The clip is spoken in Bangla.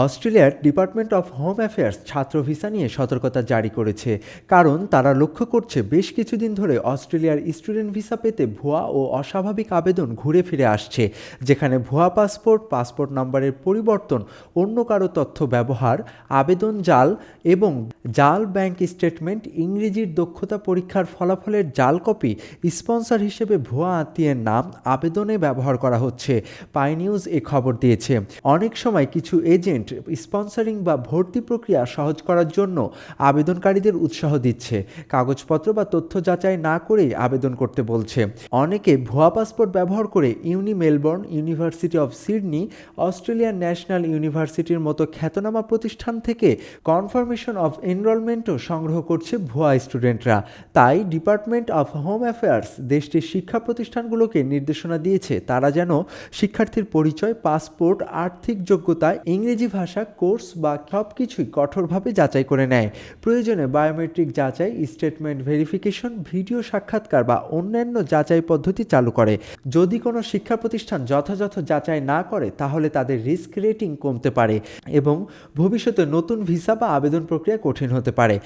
অস্ট্রেলিয়ার ডিপার্টমেন্ট অফ হোম অ্যাফেয়ার্স ছাত্র ভিসা নিয়ে সতর্কতা জারি করেছে, কারণ তারা লক্ষ্য করছে বেশ কিছুদিন ধরে অস্ট্রেলিয়ার স্টুডেন্ট ভিসা পেতে ভুয়া ও অস্বাভাবিক আবেদন ঘুরে ফিরে আসছে, যেখানে ভুয়া পাসপোর্ট, পাসপোর্ট নম্বরের পরিবর্তন, অন্য কারো তথ্য ব্যবহার, আবেদন জাল এবং জাল ব্যাংক স্টেটমেন্ট, ইংরেজির দক্ষতা পরীক্ষার ফলাফলের জাল কপি, স্পন্সর হিসেবে ভুয়া আত্মীয়ের নাম আবেদনে ব্যবহার করা হচ্ছে। পাই নিউজ এ খবর দিয়েছে। অনেক সময় কিছু এজেন্ট স্পন্সরিং বা ভর্তি প্রক্রিয়া সহজ করার জন্য আবেদনকারীদের উৎসাহ দিচ্ছে, কাগজপত্র বা তথ্য যাচাই না করেই আবেদন করতে বলছে। অনেকে ভুয়া পাসপোর্ট ব্যবহার করে Melbourne, university of Sydney, Australian national ইউনিভার্সিটির মতো খ্যাতনামা প্রতিষ্ঠান থেকে কনফার্মেশন অফ এনরোলমেন্টও সংগ্রহ করছে ভুয়া স্টুডেন্টরা। তাই ডিপার্টমেন্ট অফ হোম অ্যাফেয়ার্স দেশটির শিক্ষা প্রতিষ্ঠানগুলোকে নির্দেশনা দিয়েছে তারা যেন শিক্ষার্থীর পরিচয়, পাসপোর্ট, আর্থিক যোগ্যতা, ইংরেজি ভাষা, কোর্স বা সবকিছুই কঠোরভাবে যাচাই করে নেয়। প্রয়োজনে বায়োমেট্রিক যাচাই, স্টেটমেন্ট ভেরিফিকেশন, ভিডিও সাক্ষাৎকার বা অন্যান্য যাচাই পদ্ধতি চালু করে। যদি কোনো শিক্ষা প্রতিষ্ঠান যথাযথ যাচাই না করে, তাহলে তাদের রিস্ক রেটিং কমতে পারে এবং ভবিষ্যতে নতুন ভিসা বা আবেদন প্রক্রিয়া কঠিন হতে পারে।